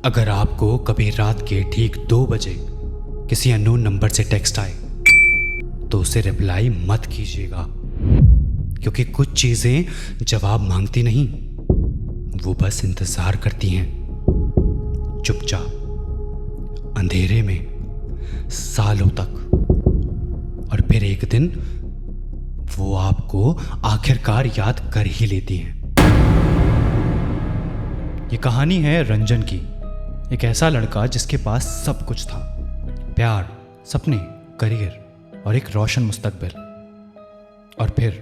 अगर आपको कभी रात के ठीक 2 बजे किसी अननोन नंबर से टेक्स्ट आए तो उसे रिप्लाई मत कीजिएगा, क्योंकि कुछ चीजें जवाब मांगती नहीं, वो बस इंतजार करती हैं चुपचाप अंधेरे में सालों तक। और फिर एक दिन वो आपको आखिरकार याद कर ही लेती हैं। ये कहानी है रंजन की, एक ऐसा लड़का जिसके पास सब कुछ था, प्यार, सपने, करियर और एक रोशन मुस्तकबिल। और फिर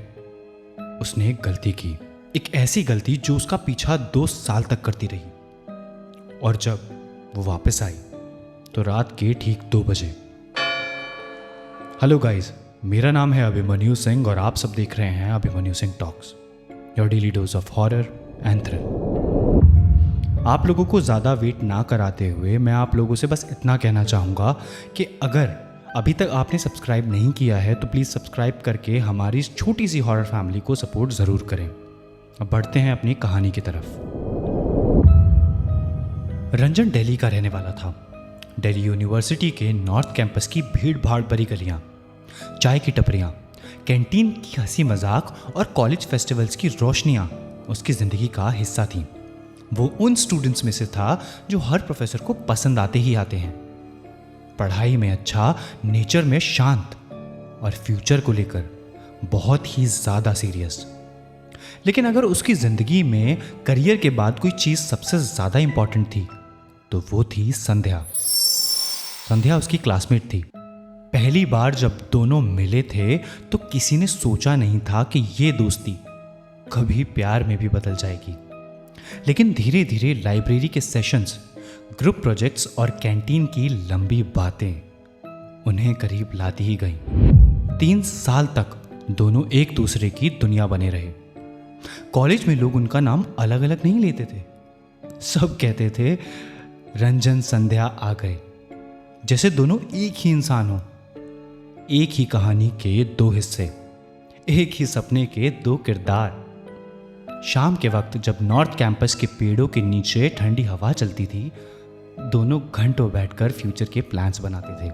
उसने एक गलती की, एक ऐसी गलती जो उसका पीछा 2 साल तक करती रही। और जब वो वापस आई तो रात के ठीक 2 बजे। हेलो गाइस, मेरा नाम है अभिमन्यु सिंह और आप सब देख रहे हैं Abhimanyu Singh talks, your daily dose of horror and thrill. आप लोगों को ज़्यादा वेट ना कराते हुए मैं आप लोगों से बस इतना कहना चाहूँगा कि अगर अभी तक आपने सब्सक्राइब नहीं किया है तो प्लीज़ सब्सक्राइब करके हमारी इस छोटी सी हॉरर फैमिली को सपोर्ट ज़रूर करें। अब बढ़ते हैं अपनी कहानी की तरफ। रंजन दिल्ली का रहने वाला था। दिल्ली यूनिवर्सिटी के नॉर्थ कैंपस की भीड़ भाड़ भरी गलियाँ, चाय की टपरियाँ, कैंटीन की हंसी मजाक और कॉलेज फेस्टिवल्स की रोशनियाँ उसकी ज़िंदगी का हिस्सा थीं। वो उन स्टूडेंट्स में से था जो हर प्रोफेसर को पसंद आते ही आते हैं, पढ़ाई में अच्छा, नेचर में शांत और फ्यूचर को लेकर बहुत ही ज़्यादा सीरियस। लेकिन अगर उसकी ज़िंदगी में करियर के बाद कोई चीज़ सबसे ज़्यादा इंपॉर्टेंट थी तो वो थी संध्या। संध्या उसकी क्लासमेट थी। पहली बार जब दोनों मिले थे तो किसी ने सोचा नहीं था कि ये दोस्ती कभी प्यार में भी बदल जाएगी। लेकिन धीरे धीरे लाइब्रेरी के सेशंस, ग्रुप प्रोजेक्ट्स और कैंटीन की लंबी बातें उन्हें करीब लाती ही गईं। 3 साल तक दोनों एक दूसरे की दुनिया बने रहे। कॉलेज में लोग उनका नाम अलग अलग नहीं लेते थे, सब कहते थे रंजन संध्या आ गए, जैसे दोनों एक ही इंसान हो, एक ही कहानी के 2 हिस्से, एक ही सपने के 2 किरदार। शाम के वक्त जब नॉर्थ कैंपस के पेड़ों के नीचे ठंडी हवा चलती थी, दोनों घंटों बैठकर फ्यूचर के प्लान्स बनाते थे।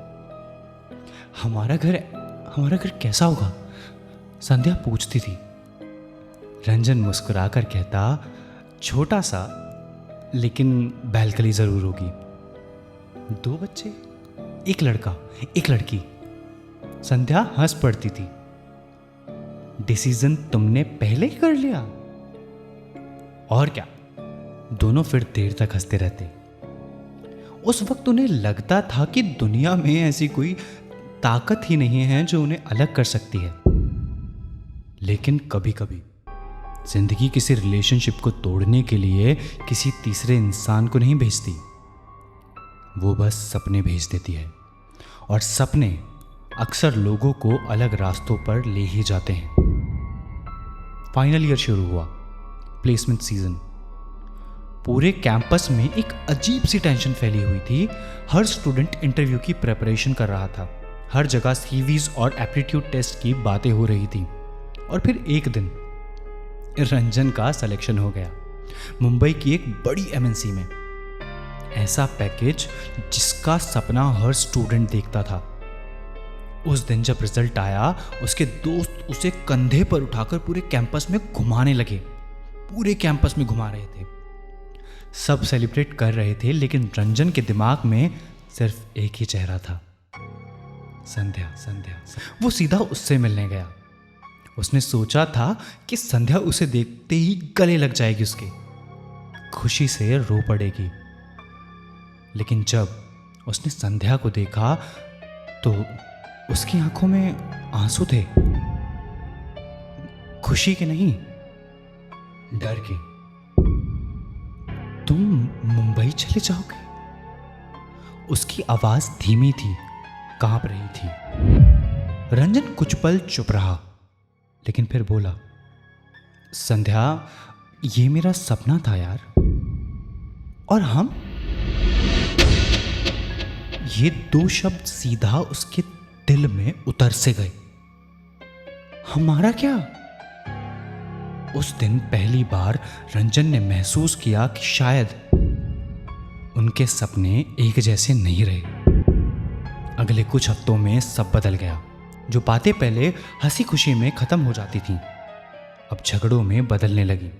हमारा घर कैसा होगा? संध्या पूछती थी। रंजन मुस्कुराकर कहता, छोटा सा, लेकिन बैल्कनी जरूर होगी, 2 बच्चे, 1 लड़का 1 लड़की। संध्या हंस पड़ती थी। डिसीजन तुमने पहले ही कर लिया? और क्या, दोनों फिर देर तक हंसते रहते। उस वक्त उन्हें लगता था कि दुनिया में ऐसी कोई ताकत ही नहीं है जो उन्हें अलग कर सकती है। लेकिन कभी कभी जिंदगी किसी रिलेशनशिप को तोड़ने के लिए किसी तीसरे इंसान को नहीं भेजती, वो बस सपने भेज देती है। और सपने अक्सर लोगों को अलग रास्तों पर ले ही जाते हैं। फाइनल ईयर शुरू हुआ, प्लेसमेंट सीजन। पूरे कैंपस में एक अजीब सी टेंशन फैली हुई थी। हर स्टूडेंट इंटरव्यू की प्रिपरेशन कर रहा था, हर जगह सीवीज और एप्टीट्यूड टेस्ट की बातें हो रही थी। और फिर एक दिन रंजन का सिलेक्शन हो गया, मुंबई की एक बड़ी एमएनसी में। ऐसा पैकेज जिसका सपना हर स्टूडेंट देखता था। उस दिन जब रिजल्ट आया, उसके दोस्त उसे कंधे पर उठाकर पूरे कैंपस में घुमाने लगे, पूरे कैंपस में घुमा रहे थे। सब सेलिब्रेट कर रहे थे, लेकिन रंजन के दिमाग में सिर्फ एक ही चेहरा था, संध्या। वो सीधा उससे मिलने गया। उसने सोचा था कि संध्या उसे देखते ही गले लग जाएगी, उसके खुशी से रो पड़ेगी। लेकिन जब उसने संध्या को देखा तो उसकी आंखों में आंसू थे, खुशी के नहीं, डर के। तुम मुंबई चले जाओगे? उसकी आवाज धीमी थी, कांप रही थी। रंजन कुछ पल चुप रहा, लेकिन फिर बोला, संध्या, ये मेरा सपना था यार। और हम? ये 2 शब्द सीधा उसके दिल में उतर से गए। हमारा क्या? उस दिन पहली बार रंजन ने महसूस किया कि शायद उनके सपने एक जैसे नहीं रहे। अगले कुछ हफ्तों में सब बदल गया। जो बातें पहले हंसी खुशी में खत्म हो जाती थीं, अब झगड़ों में बदलने लगी।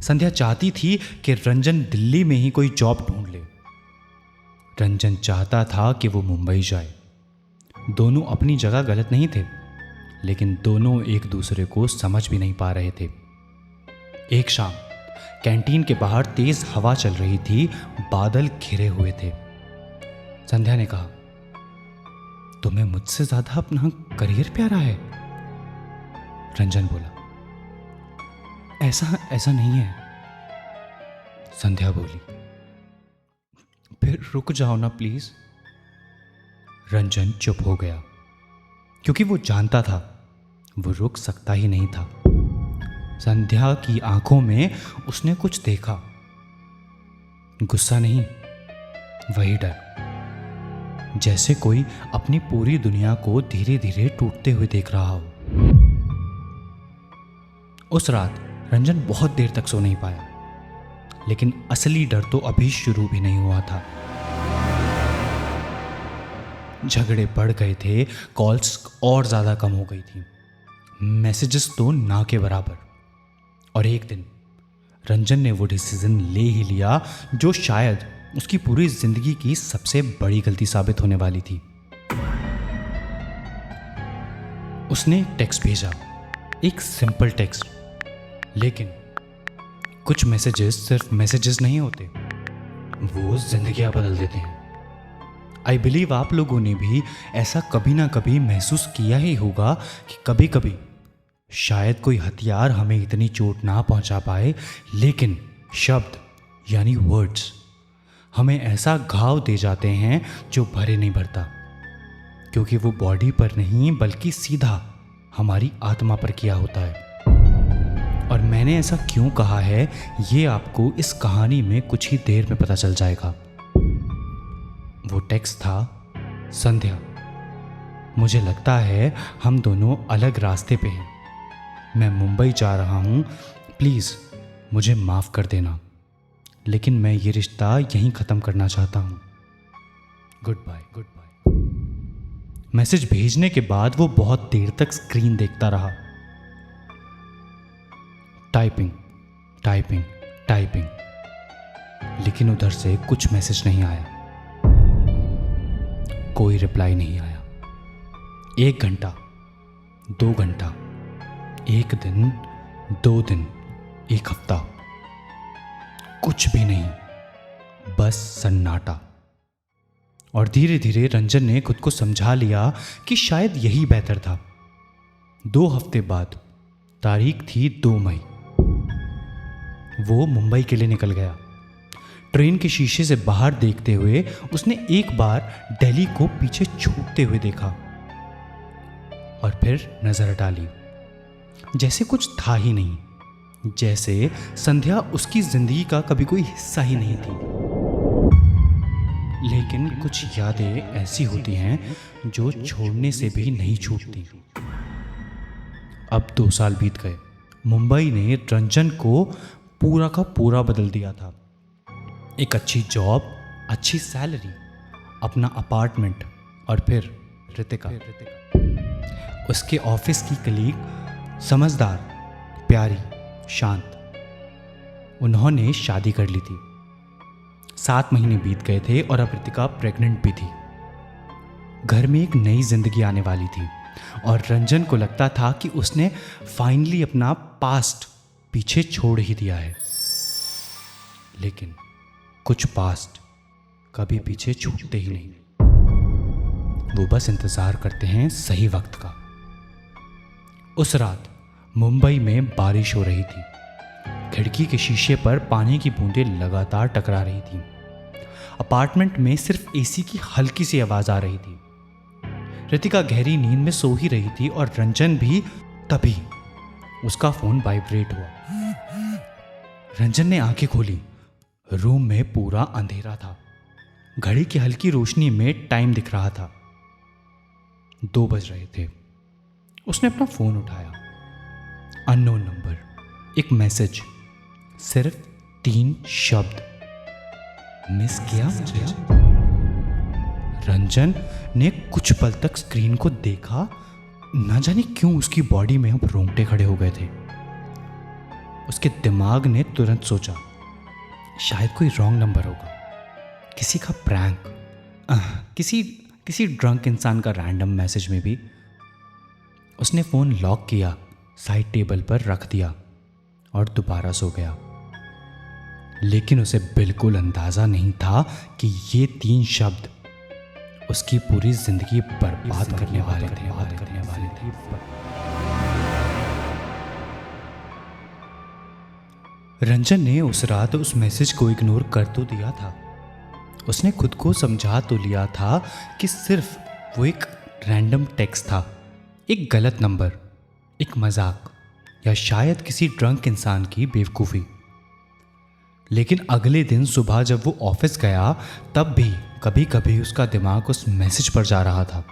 संध्या चाहती थी कि रंजन दिल्ली में ही कोई जॉब ढूंढ ले। रंजन चाहता था कि वो मुंबई जाए। दोनों अपनी जगह गलत नहीं थे, लेकिन दोनों एक दूसरे को समझ भी नहीं पा रहे थे। एक शाम कैंटीन के बाहर तेज हवा चल रही थी, बादल घिरे हुए थे। संध्या ने कहा, तुम्हें मुझसे ज्यादा अपना करियर प्यारा है? रंजन बोला, ऐसा नहीं है। संध्या बोली, फिर रुक जाओ ना प्लीज। रंजन चुप हो गया, क्योंकि वो जानता था वो रुक सकता ही नहीं था। संध्या की आंखों में उसने कुछ देखा। गुस्सा नहीं, वही डर, जैसे कोई अपनी पूरी दुनिया को धीरे धीरे टूटते हुए देख रहा हो। उस रात रंजन बहुत देर तक सो नहीं पाया, लेकिन असली डर तो अभी शुरू भी नहीं हुआ था। झगड़े बढ़ गए थे, कॉल्स और ज्यादा कम हो गई थी, मैसेजेस तो ना के बराबर। और एक दिन रंजन ने वो डिसीजन ले ही लिया जो शायद उसकी पूरी जिंदगी की सबसे बड़ी गलती साबित होने वाली थी। उसने एक टेक्स्ट भेजा, एक सिंपल टेक्स्ट, लेकिन कुछ मैसेजेस सिर्फ मैसेजेस नहीं होते, वो जिंदगियां बदल देते हैं। आई बिलीव आप लोगों ने भी ऐसा कभी ना कभी महसूस किया ही होगा कि कभी कभी शायद कोई हथियार हमें इतनी चोट ना पहुंचा पाए, लेकिन शब्द यानी वर्ड्स हमें ऐसा घाव दे जाते हैं जो भरे नहीं भरता, क्योंकि वो बॉडी पर नहीं बल्कि सीधा हमारी आत्मा पर किया होता है। और मैंने ऐसा क्यों कहा है ये आपको इस कहानी में कुछ ही देर में पता चल जाएगा। वो टेक्स्ट था, संध्या, मुझे लगता है हम दोनों अलग रास्ते पे हैं। मैं मुंबई जा रहा हूँ, प्लीज़ मुझे माफ़ कर देना, लेकिन मैं ये रिश्ता यहीं ख़त्म करना चाहता हूँ। Goodbye, goodbye. Message भेजने के बाद वो बहुत देर तक स्क्रीन देखता रहा। टाइपिंग टाइपिंग टाइपिंग, लेकिन उधर से कुछ मैसेज नहीं आया, कोई रिप्लाई नहीं आया। 1 घंटा, 2 घंटा, 1 दिन, 2 दिन, 1 हफ्ता, कुछ भी नहीं, बस सन्नाटा। और धीरे धीरे रंजन ने खुद को समझा लिया कि शायद यही बेहतर था। 2 हफ्ते बाद, तारीख थी 2 मई, वो मुंबई के लिए निकल गया। ट्रेन के शीशे से बाहर देखते हुए उसने एक बार दिल्ली को पीछे छूटते हुए देखा और फिर नजर हटा ली, जैसे कुछ था ही नहीं, जैसे संध्या उसकी जिंदगी का कभी कोई हिस्सा ही नहीं थी। लेकिन कुछ यादें ऐसी होती हैं जो छोड़ने से भी नहीं छूटती। अब 2 साल बीत गए। मुंबई ने रंजन को पूरा का पूरा बदल दिया था। एक अच्छी जॉब, अच्छी सैलरी, अपना अपार्टमेंट, और फिर रितिका, उसके ऑफिस की कलीग, समझदार, प्यारी, शांत। उन्होंने शादी कर ली थी। 7 महीने बीत गए थे और अब रितिका प्रेग्नेंट भी थी। घर में एक नई जिंदगी आने वाली थी और रंजन को लगता था कि उसने फाइनली अपना पास्ट पीछे छोड़ ही दिया है। लेकिन कुछ पास्ट कभी पीछे छूटते ही नहीं, वो बस इंतजार करते हैं सही वक्त का। उस रात मुंबई में बारिश हो रही थी। खिड़की के शीशे पर पानी की बूंदें लगातार टकरा रही थीं। अपार्टमेंट में सिर्फ एसी की हल्की सी आवाज आ रही थी। रितिका गहरी नींद में सो ही रही थी और रंजन भी। तभी उसका फोन वाइब्रेट हुआ। रंजन ने आंखें खोली। रूम में पूरा अंधेरा था। घड़ी की हल्की रोशनी में टाइम दिख रहा था। 2 बज रहे थे। उसने अपना फोन उठाया। अननोन नंबर, एक मैसेज, सिर्फ 3 शब्द, मिस किया मुझे? रंजन ने कुछ पल तक स्क्रीन को देखा। ना जाने क्यों उसकी बॉडी में अब रोंगटे खड़े हो गए थे। उसके दिमाग ने तुरंत सोचा, शायद कोई रॉन्ग नंबर होगा, किसी का प्रैंक, किसी ड्रंक इंसान का रैंडम मैसेज में भी। उसने फ़ोन लॉक किया, साइड टेबल पर रख दिया और दोबारा सो गया। लेकिन उसे बिल्कुल अंदाज़ा नहीं था कि ये 3 शब्द उसकी पूरी जिंदगी बर्बाद करने वाले थे। रंजन ने उस रात उस मैसेज को इग्नोर कर तो दिया था। उसने खुद को समझा तो लिया था कि सिर्फ वो एक रैंडम टेक्स्ट था, एक गलत नंबर, एक मजाक, या शायद किसी ड्रंक इंसान की बेवकूफ़ी। लेकिन अगले दिन सुबह जब वो ऑफिस गया, तब भी कभी कभी उसका दिमाग उस मैसेज पर जा रहा था।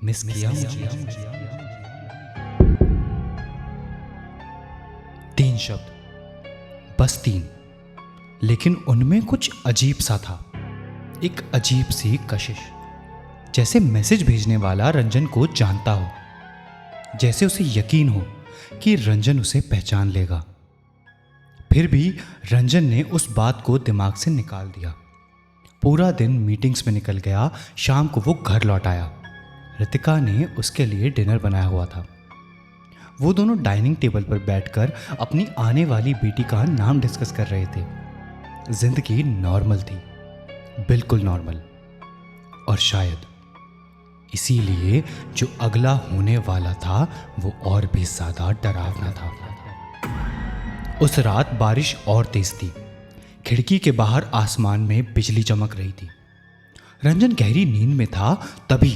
मिस किया मुझे? 3 शब्द, बस 3, लेकिन उनमें कुछ अजीब सा था, एक अजीब सी कशिश। जैसे मैसेज भेजने वाला रंजन को जानता हो, जैसे उसे यकीन हो कि रंजन उसे पहचान लेगा। फिर भी रंजन ने उस बात को दिमाग से निकाल दिया। पूरा दिन मीटिंग्स में निकल गया। शाम को वो घर लौट आया। रितिका ने उसके लिए डिनर बनाया हुआ था। वो दोनों डाइनिंग टेबल पर बैठकर अपनी आने वाली बेटी का नाम डिस्कस कर रहे थे। जिंदगी नॉर्मल थी, बिल्कुल नॉर्मल। और शायद इसीलिए जो अगला होने वाला था वो और भी ज़्यादा डरावना था। उस रात बारिश और तेज थी। खिड़की के बाहर आसमान में बिजली चमक रही थी। रंजन गहरी नींद में था, तभी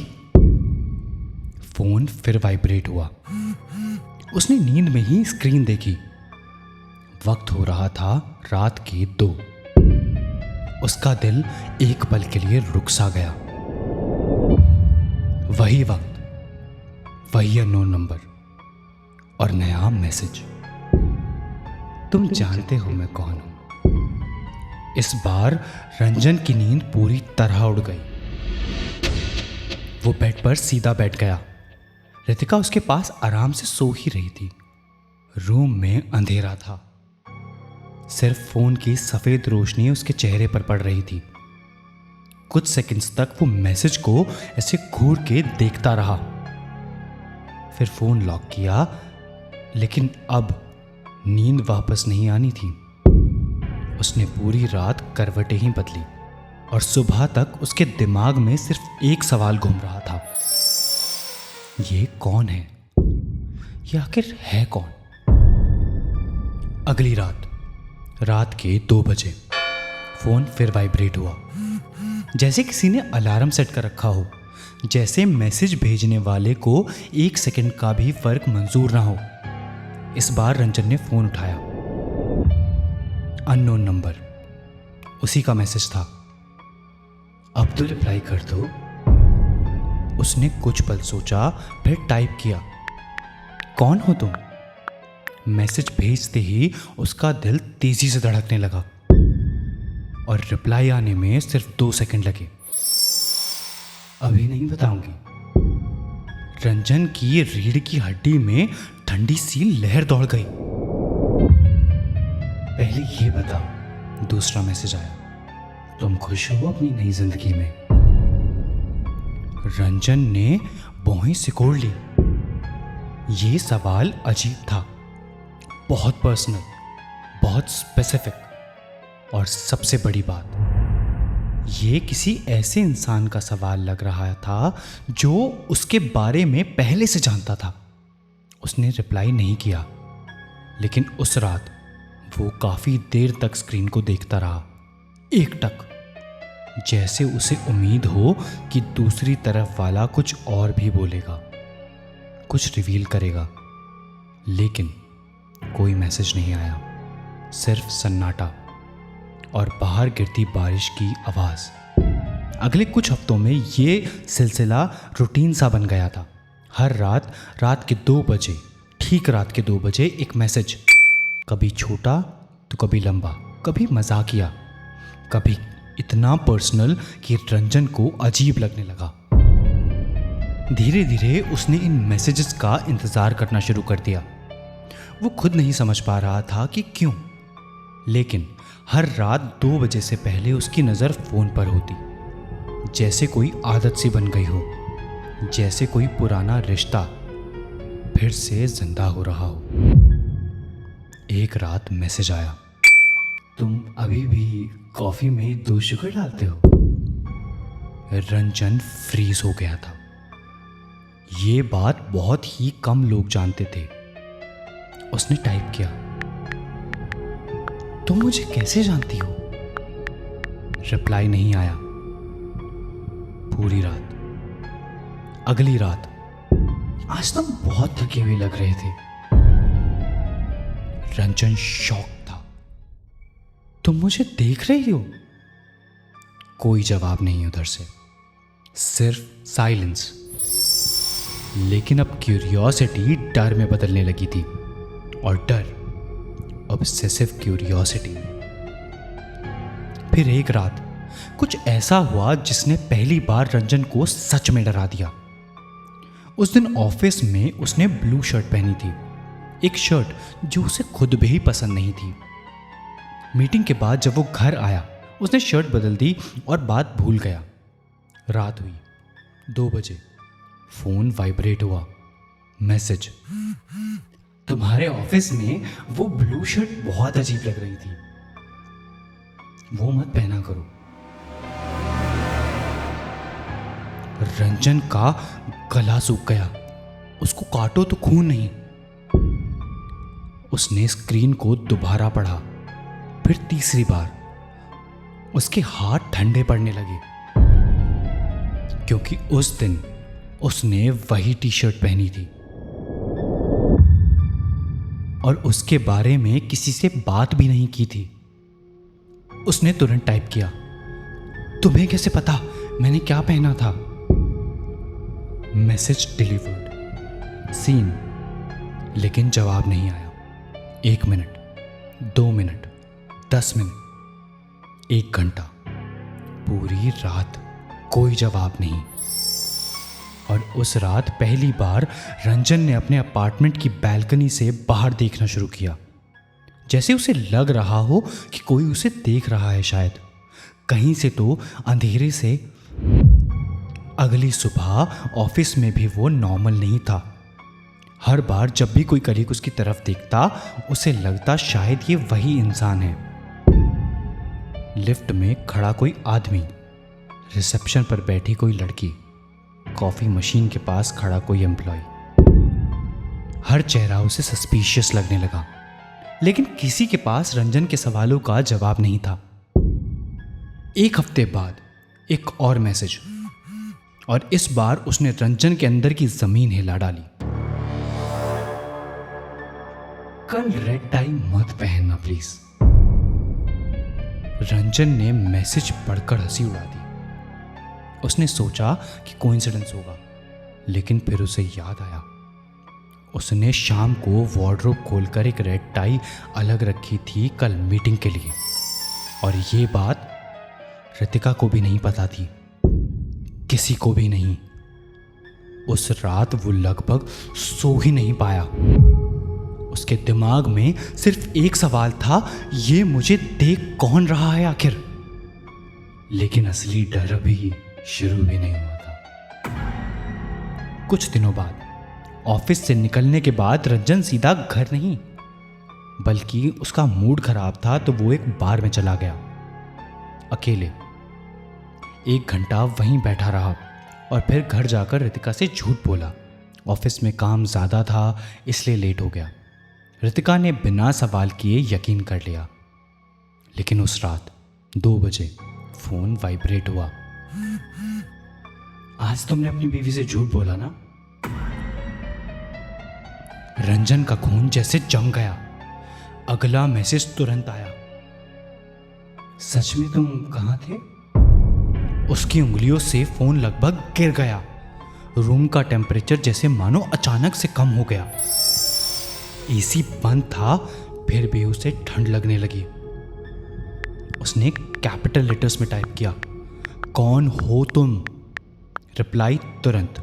फोन फिर वाइब्रेट हुआ। उसने नींद में ही स्क्रीन देखी। वक्त हो रहा था रात के 2। उसका दिल एक पल के लिए रुक सा गया। वही वक्त, वही अननोन नंबर और नया मैसेज। तुम जानते हो मैं कौन हूं। इस बार रंजन की नींद पूरी तरह उड़ गई। वो बेड पर सीधा बैठ गया। रितिका उसके पास आराम से सो ही रही थी। रूम में अंधेरा था। सिर्फ फोन की सफेद रोशनी उसके चेहरे पर पड़ रही थी। कुछ सेकंड्स तक वो मैसेज को ऐसे घूर के देखता रहा। फिर फोन लॉक किया, लेकिन अब नींद वापस नहीं आनी थी। उसने पूरी रात करवटें ही बदली और सुबह तक उसके दिमाग में सिर्फ एक सवाल घूम रहा था, ये कौन है? ये आखिर है कौन? अगली रात के 2 बजे फोन फिर वाइब्रेट हुआ। जैसे किसी ने अलार्म सेट कर रखा हो, जैसे मैसेज भेजने वाले को 1 सेकंड का भी फर्क मंजूर ना हो। इस बार रंजन ने फोन उठाया। अननोन नंबर, उसी का मैसेज था। अब तो रिप्लाई कर दो। उसने कुछ पल सोचा, फिर टाइप किया, कौन हो तुम? मैसेज भेजते ही उसका दिल तेजी से धड़कने लगा और रिप्लाई आने में सिर्फ 2 सेकंड लगे। अभी नहीं बताऊंगी। रंजन की रीढ़ की हड्डी में ठंडी सी लहर दौड़ गई। पहले ये बताओ, दूसरा मैसेज आया, तुम खुश हो अपनी नई जिंदगी में? रंजन ने भौहें सिकोड़ ली। ये सवाल अजीब था, बहुत पर्सनल, बहुत स्पेसिफिक, और सबसे बड़ी बात, ये किसी ऐसे इंसान का सवाल लग रहा था जो उसके बारे में पहले से जानता था। उसने रिप्लाई नहीं किया, लेकिन उस रात वो काफ़ी देर तक स्क्रीन को देखता रहा, एकटक, जैसे उसे उम्मीद हो कि दूसरी तरफ वाला कुछ और भी बोलेगा, कुछ रिवील करेगा। लेकिन कोई मैसेज नहीं आया, सिर्फ सन्नाटा और बाहर गिरती बारिश की आवाज़। अगले कुछ हफ्तों में ये सिलसिला रूटीन सा बन गया था। हर रात के 2 बजे, ठीक रात के 2 बजे एक मैसेज, कभी छोटा तो कभी लंबा, कभी मजाकिया, कभी इतना पर्सनल कि रंजन को अजीब लगने लगा। धीरे धीरे उसने इन मैसेजेस का इंतज़ार करना शुरू कर दिया। वो खुद नहीं समझ पा रहा था कि क्यों, लेकिन हर रात 2 बजे से पहले उसकी नज़र फ़ोन पर होती, जैसे कोई आदत सी बन गई हो, जैसे कोई पुराना रिश्ता फिर से जिंदा हो रहा हो। एक रात मैसेज आया, तुम अभी भी कॉफ़ी में 2 शुगर डालते हो? रंजन फ्रीज हो गया था। ये बात बहुत ही कम लोग जानते थे। उसने टाइप किया, तुम मुझे कैसे जानती हो? रिप्लाई नहीं आया। पूरी रात। अगली रात, आज तुम बहुत थके हुए लग रहे थे। रंजन शॉक था। तुम मुझे देख रही हो? कोई जवाब नहीं उधर से, सिर्फ साइलेंस। लेकिन अब क्यूरियोसिटी डर में बदलने लगी थी, और डर ऑब्सेसिव क्यूरियोसिटी। फिर एक रात कुछ ऐसा हुआ जिसने पहली बार रंजन को सच में डरा दिया। उस दिन ऑफिस में उसने ब्लू शर्ट पहनी थी, एक शर्ट जो उसे खुद भी पसंद नहीं थी। मीटिंग के बाद जब वो घर आया, उसने शर्ट बदल दी और बात भूल गया। रात हुई, 2 बजे। फोन वाइब्रेट हुआ। मैसेज, तुम्हारे ऑफिस में वो ब्लू शर्ट बहुत अजीब लग रही थी, वो मत पहना करो। रंजन का गला सूख गया। उसको काटो तो खून नहीं। उसने स्क्रीन को दोबारा पढ़ा, फिर तीसरी बार। उसके हाथ ठंडे पड़ने लगे, क्योंकि उस दिन उसने वही टी शर्ट पहनी थी और उसके बारे में किसी से बात भी नहीं की थी। उसने तुरंत टाइप किया, तुम्हें कैसे पता मैंने क्या पहना था? Message delivered, seen. लेकिन जवाब नहीं आया। 1 मिनट, 2 मिनट, 10 मिनट, 1 घंटा, पूरी रात कोई जवाब नहीं। और उस रात पहली बार रंजन ने अपने अपार्टमेंट की बैल्कनी से बाहर देखना शुरू किया, जैसे उसे लग रहा हो कि कोई उसे देख रहा है शायद कहीं से तो अंधेरे से। अगली सुबह ऑफिस में भी वो नॉर्मल नहीं था। हर बार जब भी कोई कलीग उसकी तरफ देखता, उसे लगता शायद ये वही इंसान है। लिफ्ट में खड़ा कोई आदमी, रिसेप्शन पर बैठी कोई लड़की, कॉफी मशीन के पास खड़ा कोई एम्प्लॉय, हर चेहरा उसे सस्पिशियस लगने लगा। लेकिन किसी के पास रंजन के सवालों का जवाब नहीं था। 1 हफ्ते बाद एक और मैसेज, और इस बार उसने रंजन के अंदर की जमीन हिला डाली। कल रेड टाई मत पहनना प्लीज। रंजन ने मैसेज पढ़कर हंसी उड़ा दी। उसने सोचा कि कोइंसिडेंस होगा, लेकिन फिर उसे याद आया, उसने शाम को वार्डरोब खोलकर एक रेड टाई अलग रखी थी कल मीटिंग के लिए। और ये बात रितिका को भी नहीं पता थी, किसी को भी नहीं। उस रात वो लगभग सो ही नहीं पाया। उसके दिमाग में सिर्फ एक सवाल था, ये मुझे देख कौन रहा है आखिर? लेकिन असली डर अभी शुरू भी नहीं हुआ था। कुछ दिनों बाद ऑफिस से निकलने के बाद रंजन सीधा घर नहीं, बल्कि उसका मूड खराब था तो वो एक बार में चला गया अकेले। 1 घंटा वहीं बैठा रहा और फिर घर जाकर रितिका से झूठ बोला। ऑफिस में काम ज़्यादा था इसलिए लेट हो गया। रितिका ने बिना सवाल किए यकीन कर लिया। लेकिन उस रात 2 बजे फोन वाइब्रेट हुआ। आज तुमने अपनी बीवी से झूठ बोला ना? रंजन का खून जैसे जम गया। अगला मैसेज तुरंत आया, सच में तुम कहाँ थे? उसकी उंगलियों से फोन लगभग गिर गया। रूम का टेम्परेचर जैसे मानो अचानक से कम हो गया। एसी बंद था, फिर भी उसे ठंड लगने लगी। उसने कैपिटल लेटर्स में टाइप किया, कौन हो तुम? रिप्लाई तुरंत,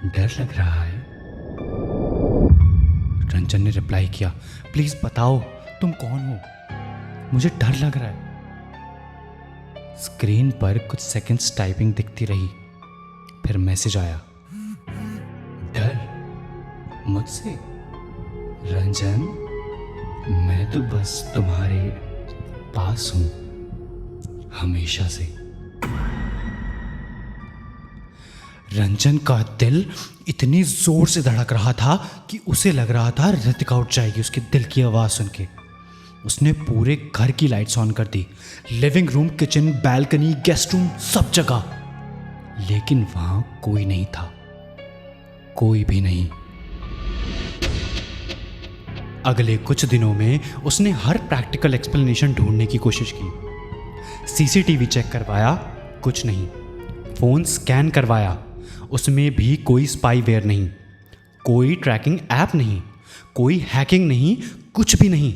डर लग रहा है। रंजन ने रिप्लाई किया, प्लीज बताओ तुम कौन हो, मुझे डर लग रहा है। स्क्रीन पर कुछ सेकंड्स टाइपिंग दिखती रही, फिर मैसेज आया, डर मुझसे? रंजन, मैं तो बस तुम्हारे पास हूं हमेशा से। रंजन का दिल इतनी जोर से धड़क रहा था कि उसे लग रहा था रितिका उठ जाएगी उसके दिल की आवाज़ सुन के। उसने पूरे घर की लाइट्स ऑन कर दी, living room, kitchen, balcony, guest room, सब जगह, लेकिन वहां कोई नहीं था, कोई भी नहीं। अगले कुछ दिनों में उसने हर प्रैक्टिकल एक्सप्लेनेशन ढूंढने की कोशिश की। सीसीटीवी चेक करवाया, कुछ नहीं। फोन स्कैन करवाया, उसमें भी कोई स्पाईवेयर नहीं, कोई ट्रैकिंग ऐप नहीं, कोई हैकिंग नहीं, कुछ भी नहीं।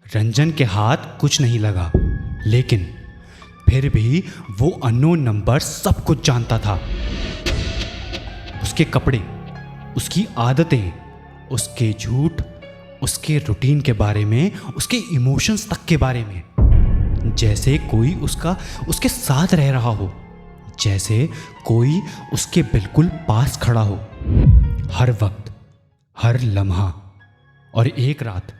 रंजन के हाथ कुछ नहीं लगा, लेकिन फिर भी वो अननोन नंबर सब कुछ जानता था। उसके कपड़े, उसकी आदतें, उसके झूठ, उसके रूटीन के बारे में, उसके इमोशंस तक के बारे में, जैसे कोई उसके साथ रह रहा हो, जैसे कोई उसके बिल्कुल पास खड़ा हो, हर वक्त, हर लम्हा। और एक रात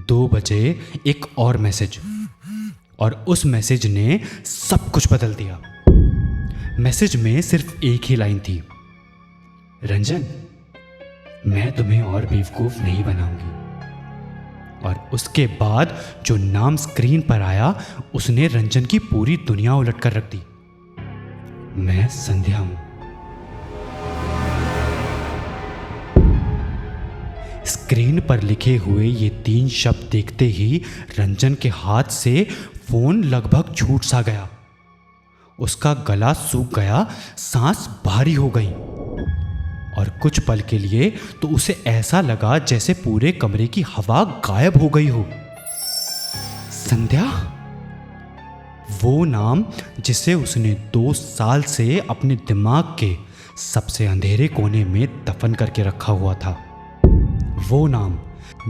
2 बजे एक और मैसेज, और उस मैसेज ने सब कुछ बदल दिया। मैसेज में सिर्फ एक ही लाइन थी, रंजन, मैं तुम्हें और बेवकूफ नहीं बनाऊंगी। और उसके बाद जो नाम स्क्रीन पर आया, उसने रंजन की पूरी दुनिया उलट कर रख दी। मैं संध्या हूं। स्क्रीन पर लिखे हुए ये 3 शब्द देखते ही रंजन के हाथ से फोन लगभग छूट सा गया। उसका गला सूख गया, सांस भारी हो गई, और कुछ पल के लिए तो उसे ऐसा लगा जैसे पूरे कमरे की हवा गायब हो गई हो। संध्या, वो नाम जिसे उसने 2 साल से अपने दिमाग के सबसे अंधेरे कोने में दफन करके रखा हुआ था। वो नाम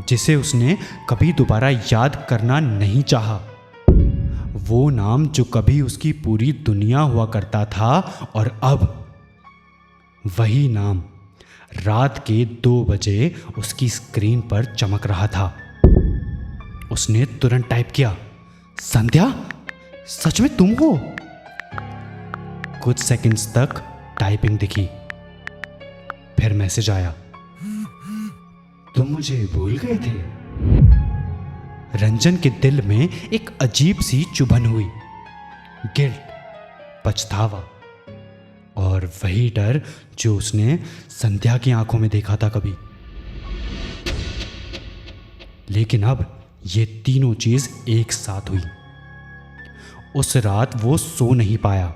जिसे उसने कभी दोबारा याद करना नहीं चाहा। वो नाम जो कभी उसकी पूरी दुनिया हुआ करता था, और अब वही नाम रात के 2 बजे उसकी स्क्रीन पर चमक रहा था। उसने तुरंत टाइप किया, संध्या, सच में तुम हो? कुछ सेकंड्स तक टाइपिंग दिखी, फिर मैसेज आया, तुम मुझे भूल गए थे? रंजन के दिल में एक अजीब सी चुभन हुई, गिल्ट, पछतावा, और वही डर जो उसने संध्या की आंखों में देखा था कभी। लेकिन अब ये तीनों चीज एक साथ हुई। उस रात वो सो नहीं पाया।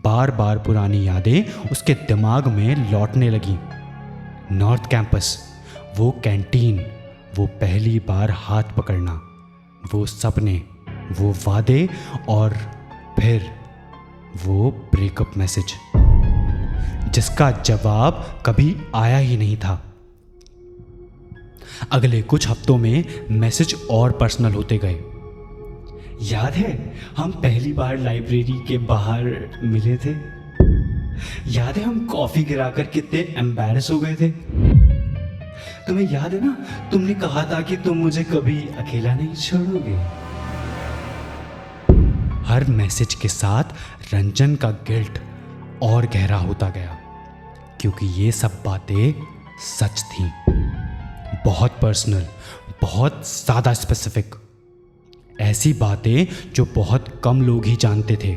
बार बार पुरानी यादें उसके दिमाग में लौटने लगी। नॉर्थ कैंपस, वो कैंटीन, वो पहली बार हाथ पकड़ना, वो सपने, वो वादे, और फिर वो ब्रेकअप मैसेज जिसका जवाब कभी आया ही नहीं था। अगले कुछ हफ्तों में मैसेज और पर्सनल होते गए। याद है हम पहली बार लाइब्रेरी के बाहर मिले थे? याद है हम कॉफी गिराकर कितने एम्बैरस हो गए थे? तुम्हें याद है ना, तुमने कहा था कि तुम मुझे कभी अकेला नहीं छोड़ोगे। हर मैसेज के साथ रंजन का गिल्ट और गहरा होता गया, क्योंकि ये सब बातें सच थीं, बहुत पर्सनल, बहुत ज़्यादा स्पेसिफिक, ऐसी बातें जो बहुत कम लोग ही जानते थे।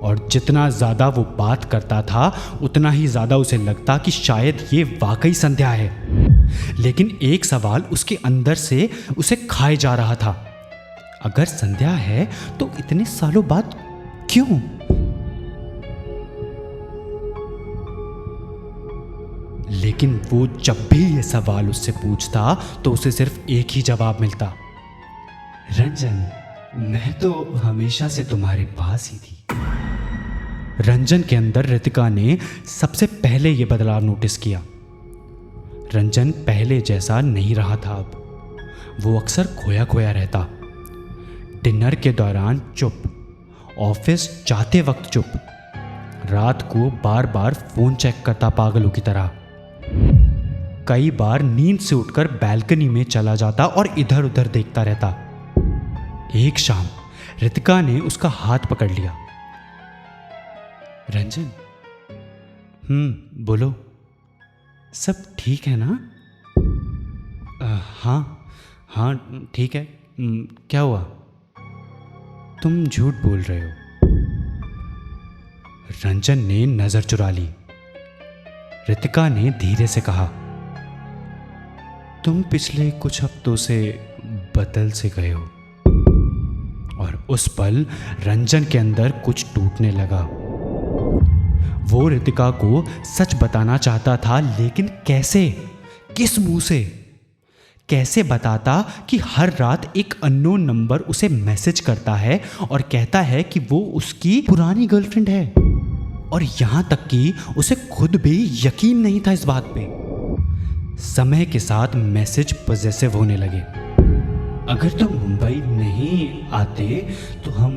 और जितना ज़्यादा वो बात करता था, उतना ही ज़्यादा उसे लगता कि शायद ये वाकई संध्या है। लेकिन एक सवाल उसके अंदर से उसे खाए जा रहा था, अगर संध्या है तो इतने सालों बाद क्यों? लेकिन वो जब भी ये सवाल उससे पूछता तो उसे सिर्फ एक ही जवाब मिलता, रंजन, मैं तो हमेशा से तुम्हारे पास ही थी। रंजन के अंदर रितिका ने सबसे पहले ये बदलाव नोटिस किया। रंजन पहले जैसा नहीं रहा था। अब वो अक्सर खोया खोया रहता। डिनर के दौरान चुप, ऑफिस जाते वक्त चुप, रात को बार बार फोन चेक करता पागलों की तरह। कई बार नींद से उठकर बैल्कनी में चला जाता और इधर उधर देखता रहता। एक शाम रितिका ने उसका हाथ पकड़ लिया। रंजन, बोलो, सब ठीक है ना? हाँ ठीक है। क्या हुआ? तुम झूठ बोल रहे हो। रंजन ने नजर चुरा ली। रितिका ने धीरे से कहा, तुम पिछले कुछ हफ्तों से बदल से गए हो। और उस पल रंजन के अंदर कुछ टूटने लगा। वो रितिका को सच बताना चाहता था, लेकिन कैसे, किस मुंह से? कैसे बताता कि हर रात एक अननोन नंबर उसे मैसेज करता है और कहता है कि वो उसकी पुरानी गर्लफ्रेंड है, और यहां तक कि उसे खुद भी यकीन नहीं था इस बात पे। समय के साथ मैसेज पॉजेसिव होने लगे। अगर तुम मुंबई नहीं आते तो हम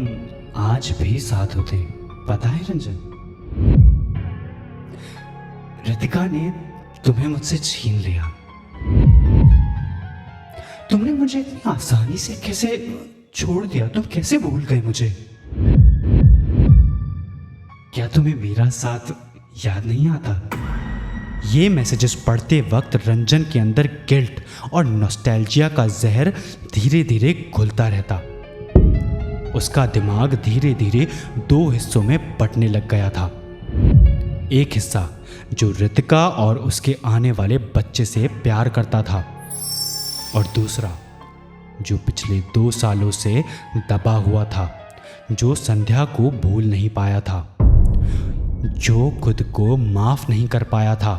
आज भी साथ होते, पता है रंजन? रितिका ने तुम्हें मुझसे छीन लिया। तुमने मुझे इतनी आसानी से कैसे छोड़ दिया? तुम कैसे भूल गए मुझे? क्या तुम्हें मेरा साथ याद नहीं आता? ये मैसेजेस पढ़ते वक्त रंजन के अंदर गिल्ट और नॉस्टैल्जिया का जहर धीरे धीरे घुलता रहता। उसका दिमाग धीरे धीरे दो हिस्सों में बंटने लग गया था। एक हिस्सा जो रितिका और उसके आने वाले बच्चे से प्यार करता था, और दूसरा जो पिछले 2 सालों से दबा हुआ था, जो संध्या को भूल नहीं पाया था, जो खुद को माफ नहीं कर पाया था।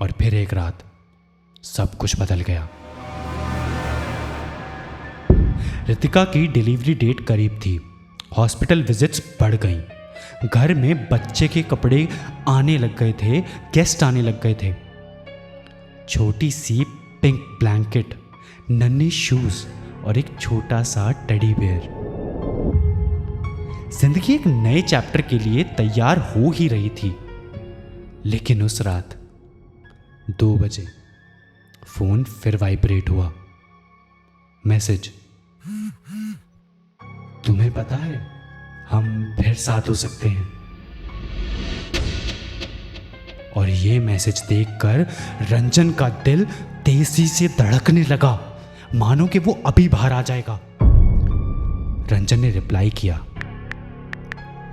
और फिर एक रात सब कुछ बदल गया। रितिका की डिलीवरी डेट करीब थी। हॉस्पिटल विजिट्स बढ़ गईं। घर में बच्चे के कपड़े आने लग गए थे, गेस्ट आने लग गए थे। छोटी सी पिंक ब्लैंकेट, नन्हे शूज और एक छोटा सा टेडी बेयर। जिंदगी एक नए चैप्टर के लिए तैयार हो ही रही थी। लेकिन उस रात 2 बजे फोन फिर वाइब्रेट हुआ। मैसेज, तुम्हें पता है हम फिर साथ हो सकते हैं। और ये मैसेज देखकर रंजन का दिल तेजी से धड़कने लगा, मानो कि वो अभी बाहर आ जाएगा। रंजन ने रिप्लाई किया,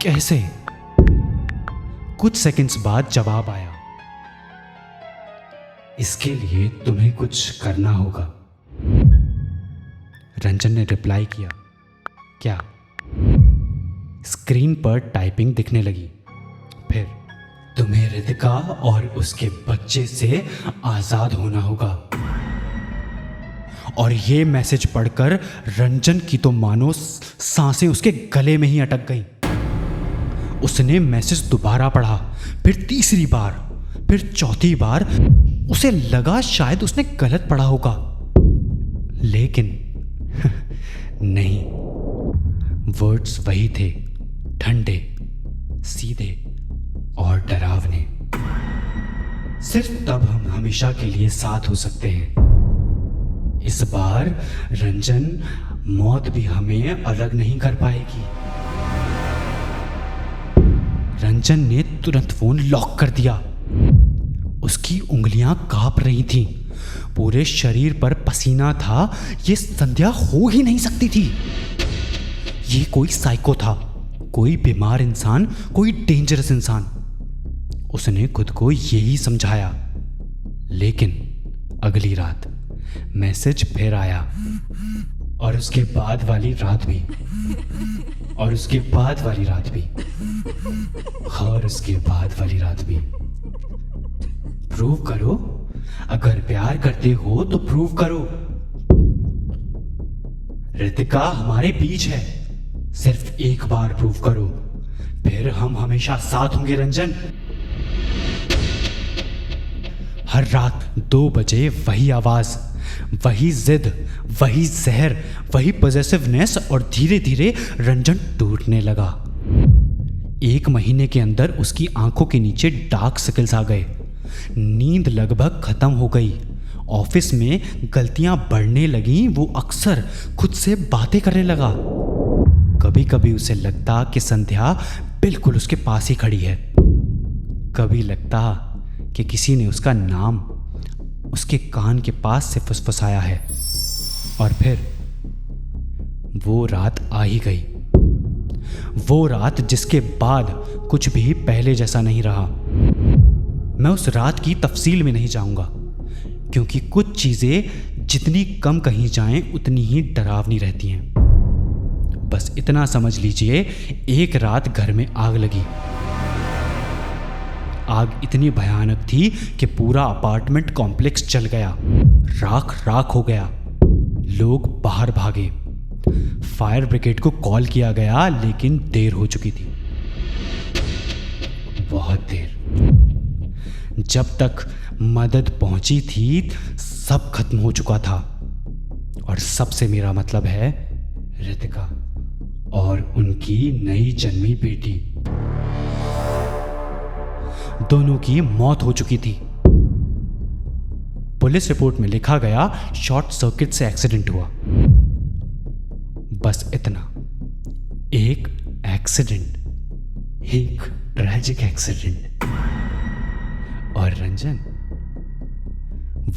कैसे? कुछ सेकंड्स बाद जवाब आया, इसके लिए तुम्हें कुछ करना होगा। रंजन ने रिप्लाई किया, क्या? स्क्रीन पर टाइपिंग दिखने लगी। फिर, तुम्हें रितिका और उसके बच्चे से आजाद होना होगा। और ये मैसेज पढ़कर रंजन की तो मानो सांसें उसके गले में ही अटक गईं। उसने मैसेज दोबारा पढ़ा, फिर तीसरी बार, फिर चौथी बार। उसे लगा शायद उसने गलत पढ़ा होगा, लेकिन नहीं, वर्ड्स वही थे, ठंडे, सीधे और डरावने। सिर्फ तब हम हमेशा के लिए साथ हो सकते हैं। इस बार रंजन, मौत भी हमें अलग नहीं कर पाएगी। रंजन ने तुरंत फोन लॉक कर दिया। उसकी उंगलियां कांप रही थीं, पूरे शरीर पर पसीना था। ये संध्या हो ही नहीं सकती थी। ये कोई साइको था, कोई बीमार इंसान, कोई डेंजरस इंसान। उसने खुद को यही समझाया। लेकिन अगली रात मैसेज फिर आया, और उसके बाद वाली रात भी, और उसके बाद वाली रात भी, और उसके बाद वाली रात भी। प्रूव करो, अगर प्यार करते हो तो प्रूव करो। रितिका हमारे बीच है, सिर्फ एक बार प्रूव करो, फिर हम हमेशा साथ होंगे रंजन। हर रात 2 बजे वही आवाज, वही जिद, वही जहर, वही पॉजेसिवनेस, और धीरे धीरे रंजन टूटने लगा। 1 महीने के अंदर उसकी आंखों के नीचे डार्क सर्कल्स आ गए, नींद लगभग खत्म हो गई, ऑफिस में गलतियां बढ़ने लगीं, वो अक्सर खुद से बातें करने लगा। कभी कभी उसे लगता कि संध्या बिल्कुल उसके पास ही खड़ी है, कभी लगता कि किसी ने उसका नाम उसके कान के पास से फुसफुसाया है। और फिर वो रात आ ही गई, वो रात जिसके बाद कुछ भी पहले जैसा नहीं रहा। मैं उस रात की तफसील में नहीं जाऊंगा, क्योंकि कुछ चीजें जितनी कम कही जाएं उतनी ही डरावनी रहती हैं। बस इतना समझ लीजिए, एक रात घर में आग लगी। आग इतनी भयानक थी कि पूरा अपार्टमेंट कॉम्प्लेक्स जल गया, राख राख हो गया। लोग बाहर भागे, फायर ब्रिगेड को कॉल किया गया, लेकिन देर हो चुकी थी, बहुत देर। जब तक मदद पहुंची थी सब खत्म हो चुका था, और सबसे मेरा मतलब है रितिका और उनकी नई जन्मी बेटी। दोनों की मौत हो चुकी थी। पुलिस रिपोर्ट में लिखा गया शॉर्ट सर्किट से एक्सीडेंट हुआ। बस इतना, एक एक्सीडेंट, एक ट्रैजिक एक्सीडेंट। और रंजन,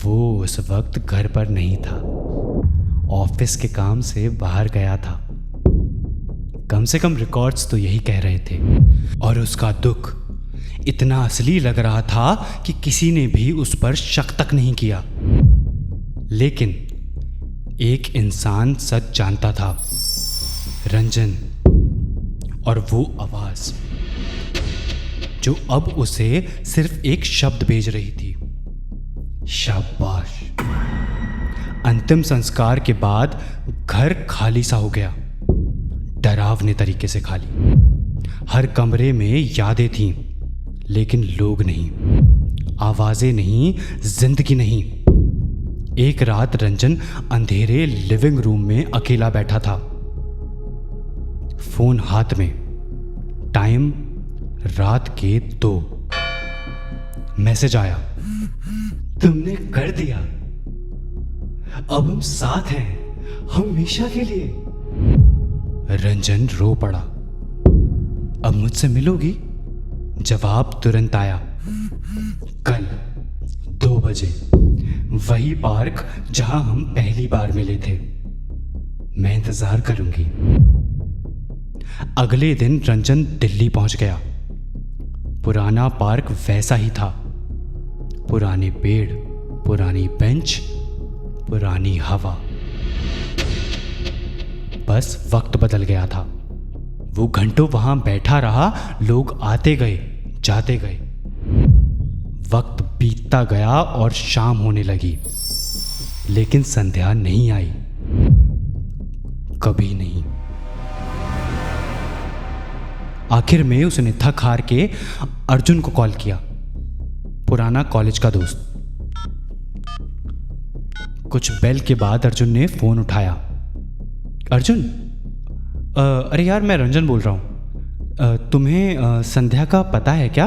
वो उस वक्त घर पर नहीं था, ऑफिस के काम से बाहर गया था। कम से कम रिकॉर्ड्स तो यही कह रहे थे। और उसका दुख इतना असली लग रहा था कि किसी ने भी उस पर शक तक नहीं किया। लेकिन एक इंसान सच जानता था, रंजन। और वो आवाज जो अब उसे सिर्फ एक शब्द भेज रही थी, शाबाश। अंतिम संस्कार के बाद घर खाली सा हो गया, डरावने तरीके से खाली। हर कमरे में यादें थीं, लेकिन लोग नहीं, आवाजें नहीं, जिंदगी नहीं। एक रात रंजन अंधेरे लिविंग रूम में अकेला बैठा था, फोन हाथ में, टाइम रात के 2। मैसेज आया, तुमने कर दिया, अब हम साथ हैं हमेशा के लिए। रंजन रो पड़ा। अब मुझसे मिलोगी? जवाब तुरंत आया, कल 2 बजे, वही पार्क जहां हम पहली बार मिले थे। मैं इंतजार करूंगी। अगले दिन रंजन दिल्ली पहुंच गया। पुराना पार्क वैसा ही था, पुराने पेड़, पुरानी बेंच, पुरानी हवा। बस वक्त बदल गया था। वो घंटों वहां बैठा रहा, लोग आते गए, जाते गए। वक्त बीतता गया और शाम होने लगी, लेकिन संध्या नहीं आई, कभी नहीं। आखिर में उसने थक हार के अर्जुन को कॉल किया, पुराना कॉलेज का दोस्त। कुछ बेल के बाद अर्जुन ने फोन उठाया। अर्जुन, अरे यार, मैं रंजन बोल रहा हूँ। तुम्हें संध्या का पता है क्या?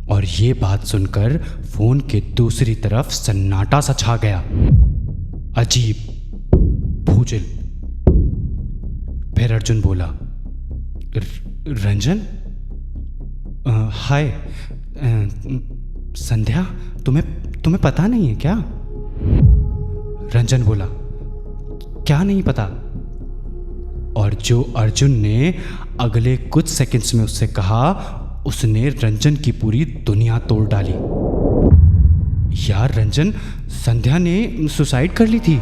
और ये बात सुनकर फोन के दूसरी तरफ सन्नाटा सा छा गया, अजीब, भूजिल। फिर अर्जुन बोला, रंजन, हाय, संध्या तुम्हें पता नहीं है क्या? रंजन बोला, क्या नहीं पता? और जो अर्जुन ने अगले कुछ सेकंड्स में उससे कहा, उसने रंजन की पूरी दुनिया तोड़ डाली। यार रंजन, संध्या ने सुसाइड कर ली थी।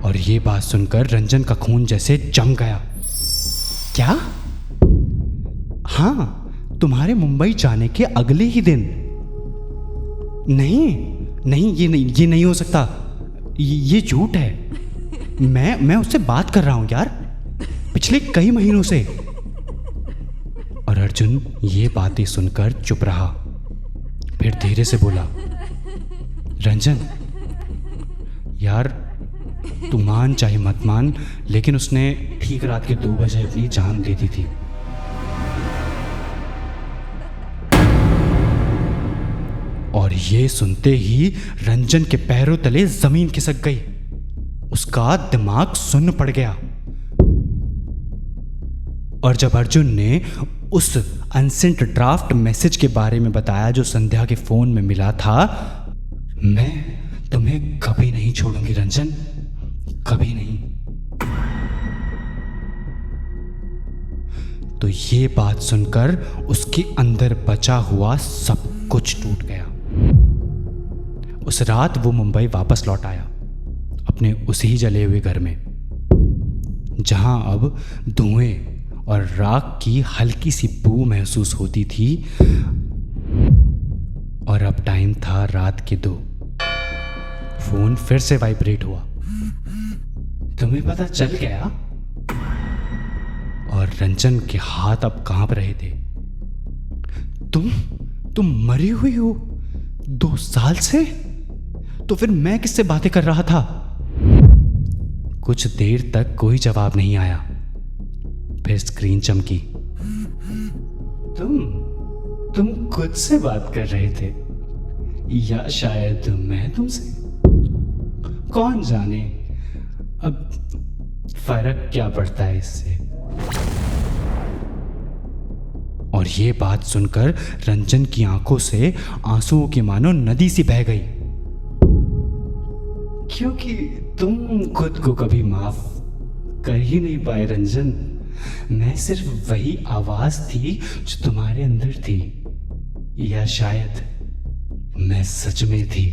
और ये बात सुनकर रंजन का खून जैसे जम गया। क्या? हाँ, तुम्हारे मुंबई जाने के अगले ही दिन। नहीं, ये नहीं हो सकता, ये झूठ है। मैं उससे बात कर रहा हूं यार, पिछले कई महीनों से। और अर्जुन ये बातें सुनकर चुप रहा, फिर धीरे से बोला, रंजन यार, तू मान चाहे मत मान, लेकिन उसने ठीक रात के 2 बजे अपनी जान दे दी थी। और ये सुनते ही रंजन के पैरों तले जमीन खिसक गई। उसका दिमाग सुन्न पड़ गया। और जब अर्जुन ने उस अनसेंट ड्राफ्ट मैसेज के बारे में बताया जो संध्या के फोन में मिला था, मैं तुम्हें कभी नहीं छोड़ूंगी रंजन, कभी नहीं। तो ये बात सुनकर उसके अंदर बचा हुआ सब कुछ टूट गया। उस रात वो मुंबई वापस लौट आया, अपने उसी जले हुए घर में, जहां अब धुएं और राख की हल्की सी बू महसूस होती थी। और अब टाइम था रात के 2। फोन फिर से वाइब्रेट हुआ। तुम्हें पता चल गया? और रंजन के हाथ अब कांप रहे थे। तुम मरी हुई हो 2 साल से? तो फिर मैं किससे बातें कर रहा था? कुछ देर तक कोई जवाब नहीं आया। फिर स्क्रीन चमकी। तुम खुद से बात कर रहे थे, या शायद मैं तुमसे? कौन जाने, अब फर्क क्या पड़ता है इससे। और ये बात सुनकर रंजन की आंखों से आंसुओं की मानो नदी सी बह गई, क्योंकि तुम खुद को कभी माफ कर ही नहीं पाए रंजन। मैं सिर्फ वही आवाज थी जो तुम्हारे अंदर थी, या शायद मैं सच में थी।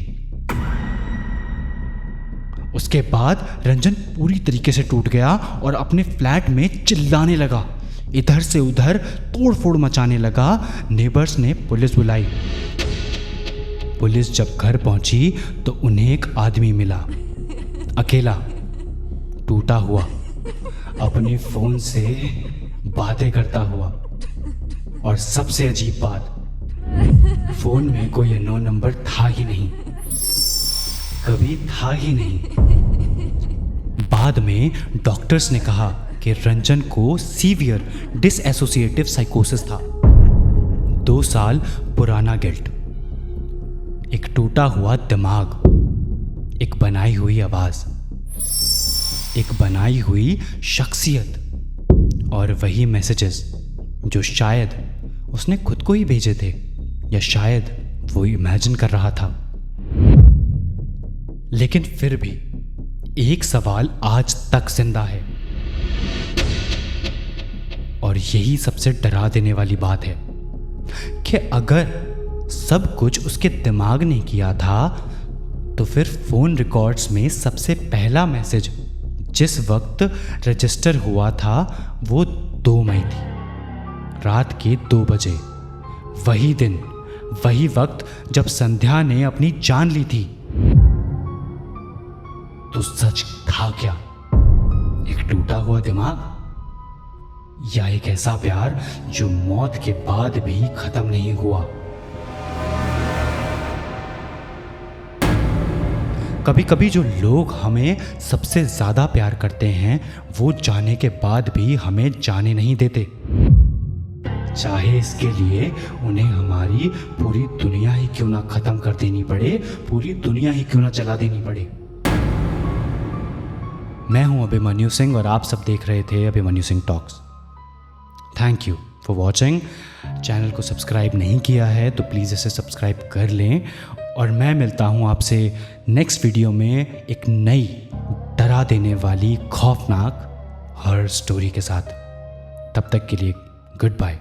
उसके बाद रंजन पूरी तरीके से टूट गया और अपने फ्लैट में चिल्लाने लगा, इधर से उधर तोड़फोड़ मचाने लगा। नेबर्स ने पुलिस बुलाई। पुलिस जब घर पहुंची तो उन्हें एक आदमी मिला, अकेला, टूटा हुआ, अपने फोन से बातें करता हुआ। और सबसे अजीब बात, फोन में कोई अननोन नंबर था ही नहीं, कभी था ही नहीं। बाद में डॉक्टर्स ने कहा कि रंजन को सीवियर डिसएसोसिएटिव साइकोसिस था। 2 साल पुराना गिल्ट, एक टूटा हुआ दिमाग, एक बनाई हुई आवाज, एक बनाई हुई शख्सियत, और वही मैसेजेस जो शायद उसने खुद को ही भेजे थे, या शायद वो इमेजिन कर रहा था। लेकिन फिर भी एक सवाल आज तक जिंदा है, और यही सबसे डरा देने वाली बात है कि अगर सब कुछ उसके दिमाग ने किया था, तो फिर फोन रिकॉर्ड्स में सबसे पहला मैसेज जिस वक्त रजिस्टर हुआ था वो 2 मई थी, रात के 2 बजे। वही दिन, वही वक्त जब संध्या ने अपनी जान ली थी। तो सच था क्या? एक टूटा हुआ दिमाग, या एक ऐसा प्यार जो मौत के बाद भी खत्म नहीं हुआ? कभी कभी जो लोग हमें सबसे ज्यादा प्यार करते हैं, वो जाने के बाद भी हमें जाने नहीं देते, चाहे इसके लिए उन्हें हमारी पूरी दुनिया ही क्यों ना खत्म कर देनी पड़े, पूरी दुनिया ही क्यों ना जला देनी पड़े। मैं हूं अभिमन्यु सिंह और आप सब देख रहे थे Abhimanyu Singh talks. Thank you for watching. Channel को सब्सक्राइब नहीं किया है तो प्लीज़ इसे सब्सक्राइब कर लें, और मैं मिलता हूं आपसे नेक्स्ट वीडियो में एक नई डरा देने वाली खौफनाक हॉरर स्टोरी के साथ। तब तक के लिए गुड बाय।